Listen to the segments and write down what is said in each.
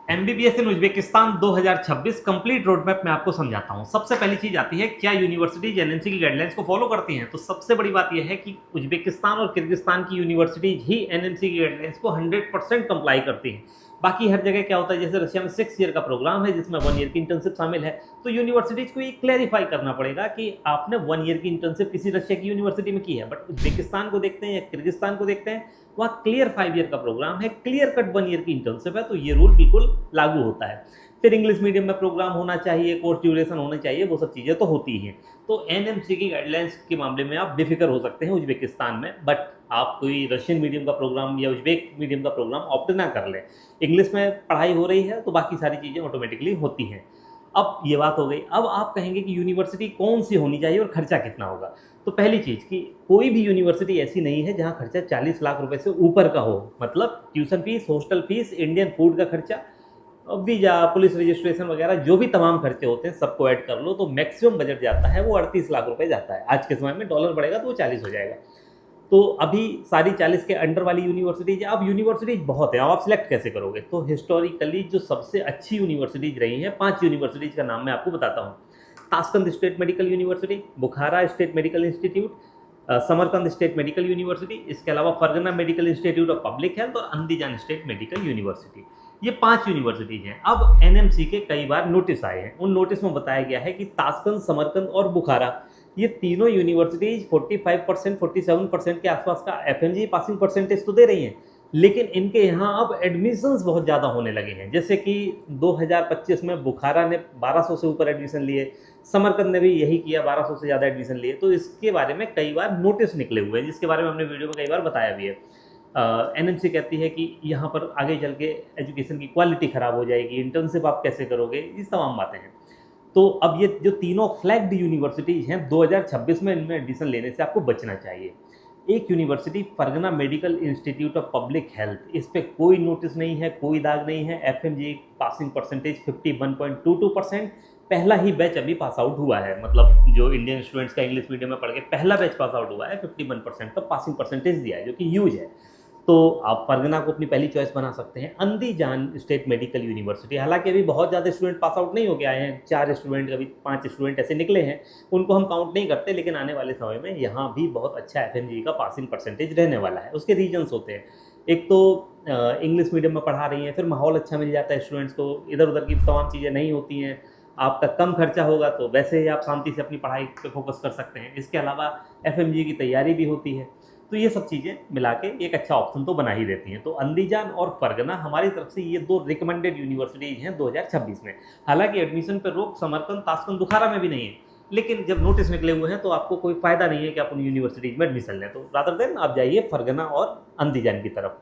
MBBS इन Uzbekistan 2026 complete road map मैं आपको समझाता हूँ। सबसे पहली चीज आती है क्या यूनिवर्सिटीज एनएमसी की गाइडलाइंस को फॉलो करती हैं। तो सबसे बड़ी बात यह है कि उज्बेकिस्तान और किर्गिस्तान की यूनिवर्सिटीज ही एनएमसी की गाइडलाइंस को 100% कंप्लाई करती हैं। बाकी हर जगह क्या होता है, जैसे रशिया में 6 ईयर का प्रोग्राम है जिसमें 1 ईयर की इंटर्नशिप शामिल है, तो यूनिवर्सिटीज को ये क्लैरिफाई करना पड़ेगा कि आपने 1 ईयर की इंटर्नशिप किसी रशिया की यूनिवर्सिटी में की है। बट उज्बेकिस्तान को देखते हैं या किर्गिस्तान को देखते हैं, वहाँ क्लियर 5 ईयर का प्रोग्राम है, क्लियर कट 1 ईयर की इंटर्नशिप है, तो ये रूल बिल्कुल लागू होता है। फिर इंग्लिश मीडियम में प्रोग्राम होना चाहिए, कोर्स ड्यूरेशन होना चाहिए, वो सब चीज़ें तो होती हैं। तो एनएमसी की गाइडलाइंस के मामले में आप बेफिक्र हो सकते हैं उज्बेकिस्तान में। बट आप कोई रशियन मीडियम का प्रोग्राम या उज्बेक मीडियम का प्रोग्राम ऑप्ट ना कर लें। इंग्लिश में पढ़ाई हो रही है तो बाकी सारी चीज़ें ऑटोमेटिकली होती हैं। अब ये बात हो गई। अब आप कहेंगे कि यूनिवर्सिटी कौन सी होनी चाहिए और खर्चा कितना होगा। तो पहली चीज़ कि कोई भी यूनिवर्सिटी ऐसी नहीं है जहाँ खर्चा 40 लाख रुपए से ऊपर का हो। मतलब tuition fees, hostel fees, Indian food का खर्चा, वीजा, पुलिस रजिस्ट्रेशन वगैरह जो भी तमाम खर्चे होते हैं सबको ऐड कर लो तो मैक्सिमम बजट जाता है वो 38 लाख रुपए जाता है। आज के समय में डॉलर बढ़ेगा तो वो 40 हो जाएगा। तो अभी सारी 40 के अंडर वाली यूनिवर्सिटीज, अब यूनिवर्सिटीज बहुत है, अब आप सिलेक्ट कैसे करोगे। तो हिस्टोरिकली जो सबसे अच्छी यूनिवर्सिटीज रही हैं, 5 यूनिवर्सिटीज का नाम मैं आपको बताता हूँ। Tashkent state medical university, Bukhara state medical institute, Samarkand state medical university, इसके अलावा Fergana medical institute of public health और अंदीजान स्टेट मेडिकल यूनिवर्सिटी। ये 5 यूनिवर्सिटीज हैं। अब एनएमसी के कई बार नोटिस आए हैं, उन नोटिस में बताया गया है कि ताशकंद, समरकंद और बुखारा, ये तीनों यूनिवर्सिटीज 45%, 47% के आसपास का एफएमजी पासिंग परसेंटेज तो दे रही हैं, लेकिन इनके यहाँ अब एडमिशन्स बहुत ज़्यादा होने लगे हैं। जैसे कि 2025 में बुखारा ने 1200 से ऊपर एडमिशन लिए, समरकंद ने भी यही किया, 1200 से ज़्यादा एडमिशन लिए। तो इसके बारे में कई बार नोटिस निकले हुए हैं जिसके बारे में हमने वीडियो में कई बार बताया भी है। एनएमसी कहती है कि यहाँ पर आगे चल के एजुकेशन की क्वालिटी ख़राब हो जाएगी, इंटर्नशिप आप कैसे करोगे, इस तमाम बातें हैं। तो अब ये जो तीनों फ्लैग्ड यूनिवर्सिटीज हैं 2026 में इनमें एडमिशन लेने से आपको बचना चाहिए। एक university Fergana medical institute of public health, इस पे कोई नोटिस नहीं है, कोई दाग नहीं है। एफएमजी पासिंग परसेंटेज 51.22%, पहला ही बैच अभी पास आउट हुआ है। मतलब जो इंडियन स्टूडेंट्स का इंग्लिश मीडियम में पढ़ के पहला बैच पास आउट हुआ है, 51% का पासिंग परसेंटेज दिया है, जो कि ह्यूज है। तो आप फरगना को अपनी पहली चॉइस बना सकते हैं। अंदीजान स्टेट मेडिकल यूनिवर्सिटी, हालांकि अभी बहुत ज़्यादा स्टूडेंट पास आउट नहीं हो के आए हैं, 4 स्टूडेंट, अभी 5 स्टूडेंट ऐसे निकले हैं, उनको हम काउंट नहीं करते, लेकिन आने वाले समय में यहाँ भी बहुत अच्छा एफएमजी का पासिंग परसेंटेज रहने वाला है। उसके रीजन्स होते हैं, एक तो इंग्लिश मीडियम में पढ़ा रही हैं, फिर माहौल अच्छा मिल जाता है स्टूडेंट्स को, इधर उधर की तमाम चीज़ें नहीं होती हैं, आपका कम खर्चा होगा तो वैसे ही आप शांति से अपनी पढ़ाई पे फोकस कर सकते हैं। इसके अलावा एफएमजी की तैयारी भी होती है। तो ये सब चीज़ें मिला के एक अच्छा ऑप्शन तो बना ही देती हैं। तो अंदीजान और फरगना हमारी तरफ से ये 2 रिकमेंडेड यूनिवर्सिटीज़ हैं 2026 में। हालांकि एडमिशन पर रोक समरकंद, ताशकंद, बुखारा में भी नहीं है, लेकिन जब नोटिस निकले हुए हैं तो आपको कोई फ़ायदा नहीं है कि आप उन यूनिवर्सिटीज़ में एडमिशन लें। तो रादर देन आप जाइए फरगना और अंदीजान की तरफ।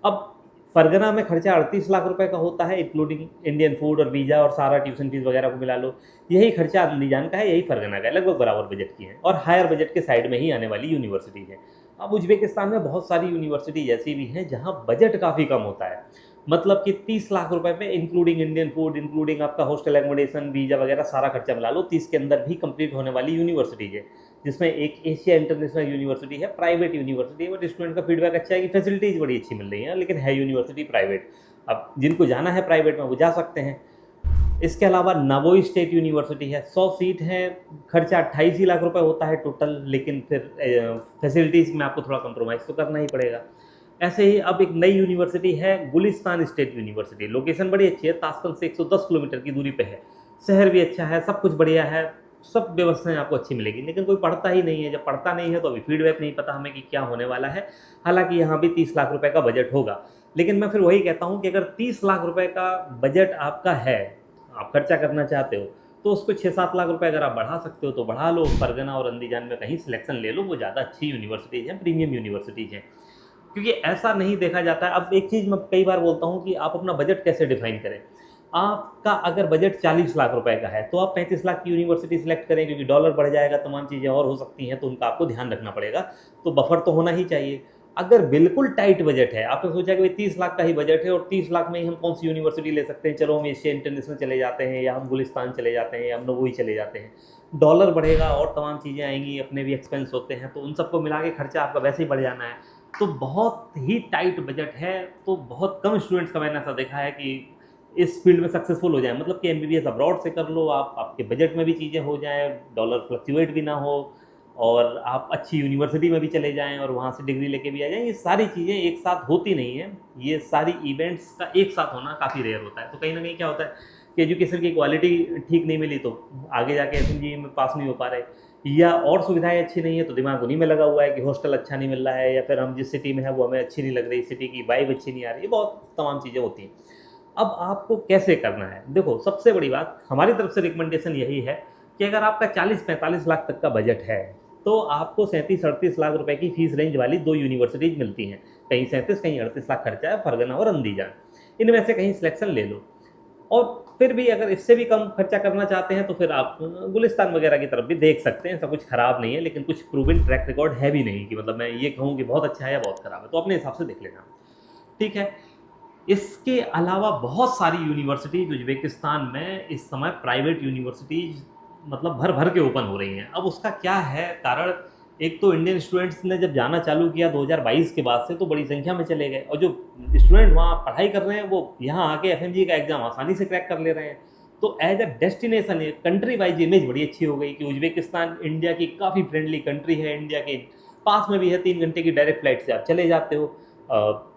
अब फरगना में खर्चा 38 लाख रुपए का होता है, इंक्लूडिंग इंडियन फूड और वीज़ा और सारा ट्यूशन फीस वगैरह को मिला लो। यही खर्चा अंदीजान का है, यही फरगना का है, लगभग बराबर बजट की है और हायर बजट के साइड में ही आने वाली यूनिवर्सिटीज़ हैं। अब उज्बेकिस्तान में बहुत सारी यूनिवर्सिटीज़ ऐसी भी हैं जहाँ बजट काफ़ी कम होता है। मतलब कि 30 लाख रुपए में इंक्लूडिंग इंडियन फूड, इंक्लूडिंग आपका हॉस्टल एकोमोडेशन, वीज़ा वगैरह सारा खर्चा मिला लो, 30 के अंदर भी कंप्लीट होने वाली यूनिवर्सिटीज़ है। जिसमें एक एशिया इंटरनेशनल यूनिवर्सिटी है, प्राइवेट यूनिवर्सिटी है, बट स्टूडेंट का फीडबैक अच्छा है कि फैसिलिटीज़ बड़ी अच्छी मिल रही हैं, लेकिन है यूनिवर्सिटी प्राइवेट। अब जिनको जाना है प्राइवेट में वो जा सकते हैं। इसके अलावा नवोई स्टेट यूनिवर्सिटी है, 100 सीट हैं, खर्चा 28 ही लाख रुपए होता है टोटल, लेकिन फिर फैसिलिटीज़ में आपको थोड़ा कंप्रोमाइज़ तो करना ही पड़ेगा। ऐसे ही अब एक नई यूनिवर्सिटी है गुलिस्तान स्टेट यूनिवर्सिटी, लोकेशन बड़ी अच्छी है, ताशकंद से 110 किलोमीटर की दूरी पे है, शहर भी अच्छा है, सब कुछ बढ़िया है, सब व्यवस्थाएं आपको अच्छी मिलेगी, लेकिन कोई पढ़ता ही नहीं है। जब पढ़ता नहीं है तो अभी फीडबैक नहीं पता हमें कि क्या होने वाला है। हालांकि यहाँ भी 30 लाख रुपए का बजट होगा, लेकिन मैं फिर वही कहता हूँ कि अगर 30 लाख रुपए का बजट आपका है, आप खर्चा करना चाहते हो, तो उसको 6-7 लाख रुपए अगर आप बढ़ा सकते हो तो बढ़ा लो। फरगना और अंदीजान में कहीं सिलेक्शन ले लो, वो ज़्यादा अच्छी यूनिवर्सिटीज़ हैं, प्रीमियम यूनिवर्सिटीज़ हैं। क्योंकि ऐसा नहीं देखा जाता है। अब एक चीज़ मैं कई बार बोलता हूँ कि आप अपना बजट कैसे डिफाइन करें। आपका अगर बजट 40 लाख रुपए का है तो आप 35 लाख की यूनिवर्सिटी सिलेक्ट करें, क्योंकि डॉलर बढ़ जाएगा, तमाम चीज़ें और हो सकती हैं, तो उनका आपको ध्यान रखना पड़ेगा। तो बफर तो होना ही चाहिए। अगर बिल्कुल टाइट बजट है, आपने सोचा कि भाई 30 लाख का ही बजट है और 30 लाख में ही हम कौन सी यूनिवर्सिटी ले सकते हैं, चलो हम एशिया इंटरनेशनल चले जाते हैं, या हम गुलिस्तान चले जाते हैं, या हम नवोई चले जाते हैं। डॉलर बढ़ेगा और तमाम चीज़ें आएंगी, अपने भी एक्सपेंस होते हैं, तो उन सबको मिला के खर्चा आपका वैसे ही बढ़ जाना है। तो बहुत ही टाइट बजट है, तो बहुत कम स्टूडेंट्स का मैंने ऐसा देखा है कि इस फील्ड में सक्सेसफुल हो जाए, मतलब कि एमबीबीएस अब्रॉड से कर लो आप, आपके बजट में भी चीज़ें हो जाएँ, डॉलर फ्लक्चुएट भी ना हो, और आप अच्छी यूनिवर्सिटी में भी चले जाएँ और वहाँ से डिग्री लेके भी आ जाएँ। ये सारी चीज़ें एक साथ होती नहीं हैं, ये सारी इवेंट्स का एक साथ होना काफ़ी रेयर होता है। तो कहीं न कहीं क्या होता है कि एजुकेशन की क्वालिटी ठीक नहीं मिली तो आगे जाके एफएमजीई में पास नहीं हो पा रहे, या और सुविधाएँ अच्छी नहीं है तो दिमाग उन्हीं में लगा हुआ है कि हॉस्टल अच्छा नहीं मिल रहा है, या फिर हम जिस सिटी में हैं वो हमें अच्छी नहीं लग रही, सिटी की वाइब अच्छी नहीं आ रही है, बहुत तमाम चीज़ें होती हैं। अब आपको कैसे करना है? देखो, सबसे बड़ी बात हमारी तरफ से रिकमेंडेशन यही है कि अगर आपका 40-45 लाख तक का बजट है, तो आपको 37-38 लाख रुपए की फीस रेंज वाली 2 यूनिवर्सिटीज़ मिलती हैं। कहीं 37 कहीं 38 लाख खर्चा है, फरगना और अंदीजान। इनमें से कहीं सिलेक्शन ले लो। और फिर भी अगर इससे भी कम खर्चा करना चाहते हैं तो फिर आप गुलिस्तान वगैरह की तरफ भी देख सकते हैं, ऐसा कुछ खराब नहीं है, लेकिन कुछ प्रूवन ट्रैक रिकॉर्ड है भी नहीं कि मतलब मैं ये कहूँ कि बहुत अच्छा है या बहुत खराब है, तो अपने हिसाब से देख लेना। ठीक है? इसके अलावा बहुत सारी यूनिवर्सिटीज़ उज़्बेकिस्तान में इस समय प्राइवेट यूनिवर्सिटीज़ मतलब भर-भर के ओपन हो रही हैं। अब उसका क्या है कारण? एक तो इंडियन स्टूडेंट्स ने जब जाना चालू किया 2022 के बाद से तो बड़ी संख्या में चले गए, और जो स्टूडेंट वहाँ पढ़ाई कर रहे हैं वो यहाँ आके एफएमजी का एग्ज़ाम आसानी से क्रैक कर ले रहे हैं। तो एज़ अ डेस्टिनेशन एक कंट्री वाइज़ इमेज बड़ी अच्छी हो गई कि उज़्बेकिस्तान इंडिया की काफ़ी फ्रेंडली कंट्री है, इंडिया के पास में भी है, 3 घंटे की डायरेक्ट फ्लाइट से आप चले जाते हो।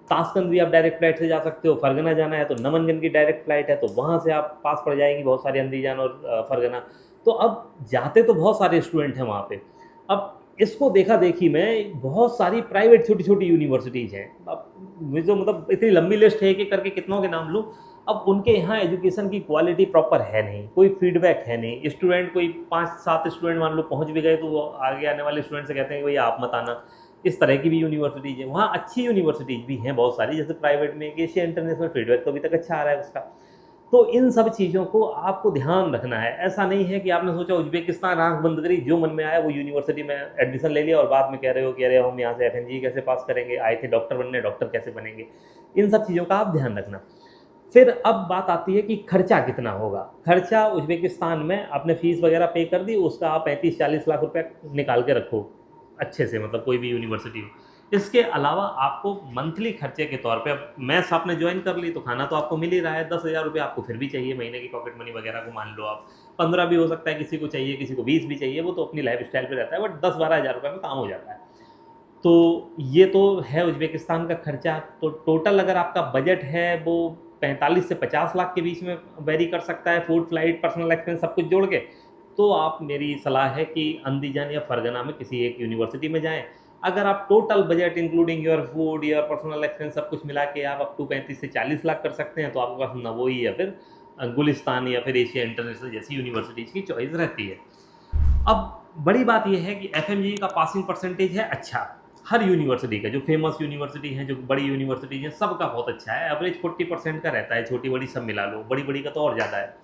ताशकंद भी आप डायरेक्ट फ्लाइट से जा सकते हो, फरगना जाना है तो नमनगंज की डायरेक्ट फ्लाइट है, तो वहाँ से आप पास पड़ जाएँगी बहुत सारी अंदीजान और फरगना। तो अब जाते तो बहुत सारे स्टूडेंट हैं वहाँ पे। अब इसको देखा-देखी में बहुत सारी प्राइवेट छोटी-छोटी यूनिवर्सिटीज़ हैं। अब मुझे तो मतलब इतनी लंबी लिस्ट है, एक-एक करके कितनों के नाम लूँ। अब उनके यहाँ एजुकेशन की क्वालिटी प्रॉपर है नहीं, कोई फीडबैक है नहीं। स्टूडेंट कोई 5-7 स्टूडेंट मान लो पहुँच भी गए तो वो आगे आने वाले स्टूडेंट से कहते हैं कि भैया आप मत आना। इस तरह की भी यूनिवर्सिटीज़ हैं। वहाँ अच्छी यूनिवर्सिटीज़ भी हैं बहुत सारी, जैसे प्राइवेट में एक एशिया इंटरनेशनल फीडबैक तो अभी तक अच्छा आ रहा है उसका। तो इन सब चीज़ों को आपको ध्यान रखना है। ऐसा नहीं है कि आपने सोचा उज़्बेकिस्तान, आँख बंद करी, जो मन में आया वो यूनिवर्सिटी में एडमिशन ले लिया और बाद में कह रहे हो कि अरे हम यहाँ से एफएनजी कैसे पास करेंगे, आए थे डॉक्टर बनने, डॉक्टर कैसे बनेंगे। इन सब चीज़ों का आप ध्यान रखना। फिर अब बात आती है कि खर्चा कितना होगा। खर्चा उज़्बेकिस्तान में आपने फ़ीस वगैरह पे कर दी, उसका आप 35-40 लाख रुपए निकाल के रखो अच्छे से, मतलब कोई भी यूनिवर्सिटी हो। इसके अलावा आपको मंथली खर्चे के तौर पे, अब मेस आपने जॉइन कर ली तो खाना तो आपको मिल ही रहा है, 10,000 रुपये आपको फिर भी चाहिए महीने की पॉकेट मनी वगैरह को मान लो आप। 15 भी हो सकता है किसी को चाहिए, किसी को 20 भी चाहिए, वो तो अपनी लाइफ़स्टाइल पे रहता है, बट 10-12 हज़ार रुपये में काम हो जाता है। तो ये तो है उज़्बेकिस्तान का खर्चा। तो टोटल अगर आपका बजट है वो 45 से 50 लाख के बीच में वेरी कर सकता है, फूड, फ्लाइट, पर्सनल एक्सपेंस सब कुछ जोड़ के। तो आप, मेरी सलाह है कि अंदीजान या फरगना में किसी एक यूनिवर्सिटी में जाएँ। अगर आप total budget including your food, your personal expense सब कुछ मिला के आप अप टू 35 से 40 लाख कर सकते हैं, तो आपके पास नवोई या फिर गुलिस्तान या फिर एशिया इंटरनेशनल जैसी यूनिवर्सिटीज़ की चॉइस रहती है। अब बड़ी बात ये है कि एफएमजीई का पासिंग परसेंटेज है अच्छा, हर यूनिवर्सिटी का, जो फेमस यूनिवर्सिटी हैं, जो बड़ी यूनिवर्सिटीज़ हैं, सबका बहुत अच्छा है। एवरेज 40% का रहता है, छोटी-बड़ी सब मिला लो, बड़ी-बड़ी का तो और ज़्यादा है।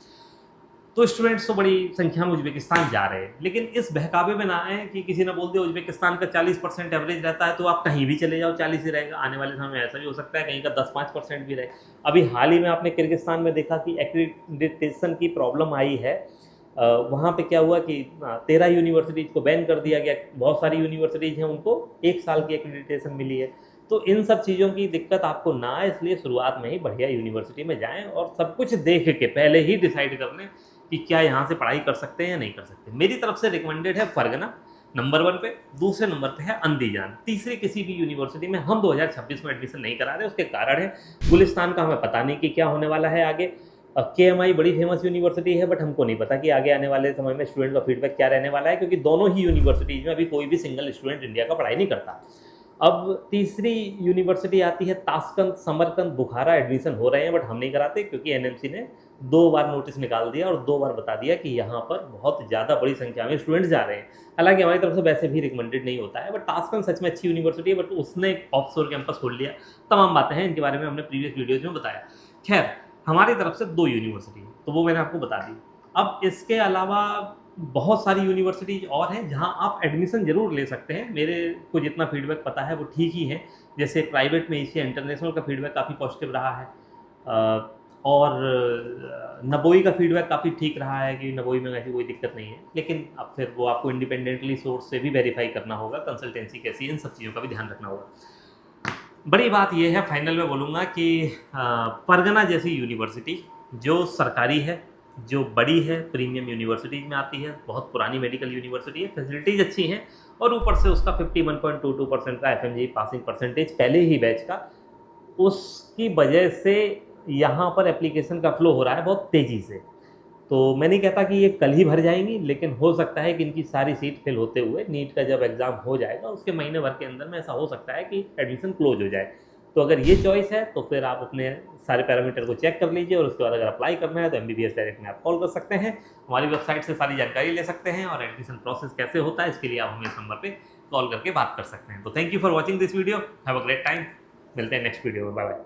तो स्टूडेंट्स तो बड़ी संख्या में उज़्बेकिस्तान जा रहे हैं, लेकिन इस बहकावे में ना आएँ कि किसी ने बोल दिया उज़्बेकिस्तान का 40% एवरेज रहता है, तो आप कहीं भी चले जाओ 40 ही रहेगा। आने वाले समय में ऐसा भी हो सकता है कहीं का 10-5% भी रहे। अभी हाल ही में आपने किर्गिस्तान में देखा कि एक्रेडिटेशन की प्रॉब्लम आई है। वहाँ पे क्या हुआ कि 13 यूनिवर्सिटीज़ को बैन कर दिया गया। बहुत सारी यूनिवर्सिटीज़ हैं, उनको 1 साल की एक्रेडिटेशन मिली है। तो इन सब चीज़ों की दिक्कत आपको ना आए, इसलिए शुरुआत में ही बढ़िया यूनिवर्सिटी में जाएँ और सब कुछ देख के पहले ही डिसाइड कर लें कि क्या यहाँ से पढ़ाई कर सकते हैं या नहीं कर सकते। मेरी तरफ से रिकमेंडेड है फरगना नंबर 1 पे, दूसरे नंबर पे है अंदीजान, तीसरी किसी भी यूनिवर्सिटी में हम 2026 में एडमिशन नहीं करा रहे। उसके कारण है गुलिस्तान का हमें पता नहीं कि क्या होने वाला है आगे। केएमआई बड़ी फेमस यूनिवर्सिटी है, बट हमको नहीं पता कि आगे आने वाले समय में स्टूडेंट का फीडबैक क्या रहने वाला है, क्योंकि दोनों ही यूनिवर्सिटीज़ में अभी कोई भी सिंगल स्टूडेंट इंडिया का पढ़ाई नहीं करता। अब तीसरी यूनिवर्सिटी आती है ताशकंद, समरकंद, बुखारा, एडमिशन हो रहे हैं बट हम नहीं कराते, क्योंकि एनएमसी ने 2 बार नोटिस निकाल दिया और 2 बार बता दिया कि यहाँ पर बहुत ज़्यादा बड़ी संख्या में स्टूडेंट्स जा रहे हैं। हालाँकि हमारी तरफ से वैसे भी रिकमेंडेड नहीं होता है, बट ताशकंद सच में अच्छी यूनिवर्सिटी है, बट उसने ऑफशोर कैंपस खोल लिया। तमाम बातें हैं, इनके बारे में हमने प्रीवियस वीडियोज़ में बताया। खैर, हमारी तरफ से 2 यूनिवर्सिटी हैं, तो वो मैंने आपको बता दी। अब इसके अलावा बहुत सारी यूनिवर्सिटीज़ और हैं जहाँ आप एडमिशन ज़रूर ले सकते हैं। मेरे को जितना फीडबैक पता है वो ठीक ही है। जैसे प्राइवेट में एशिया इंटरनेशनल का फीडबैक काफ़ी पॉजिटिव रहा है, और नवोई का फीडबैक काफ़ी ठीक रहा है कि नवोई में ऐसी कोई दिक्कत नहीं है। लेकिन अब फिर वो आपको इंडिपेंडेंटली सोर्स से भी वेरीफाई करना होगा, कंसल्टेंसी कैसी है, इन सब चीज़ों का भी ध्यान रखना होगा। बड़ी बात ये है, फाइनल में बोलूँगा कि परगना जैसी यूनिवर्सिटी जो सरकारी है, जो बड़ी है, प्रीमियम यूनिवर्सिटीज़ में आती है, बहुत पुरानी मेडिकल यूनिवर्सिटी है, फैसिलिटीज़ अच्छी हैं और ऊपर से उसका 51.22% का एफएमजी पासिंग परसेंटेज पहले ही बैच का, उसकी वजह से यहाँ पर एप्लीकेशन का फ्लो हो रहा है बहुत तेज़ी से। तो मैं नहीं कहता कि ये कल ही भर जाएंगी, लेकिन हो सकता है कि इनकी सारी सीट फिल होते हुए नीट का जब एग्ज़ाम हो जाएगा उसके महीने भर के अंदर में ऐसा हो सकता है कि एडमिशन क्लोज हो जाए। तो अगर ये चॉइस है तो फिर आप अपने सारे पैरामीटर को चेक कर लीजिए और उसके बाद अगर अप्लाई करना है तो MBBS डायरेक्ट में आप कॉल कर सकते हैं, हमारी वेबसाइट से सारी जानकारी ले सकते हैं और एडमिशन प्रोसेस कैसे होता है इसके लिए आप हमें इस नंबर पर कॉल करके बात कर सकते हैं। तो thank you for watching this video, have a great time, मिलते हैं नेक्स्ट वीडियो में, बाय बाय।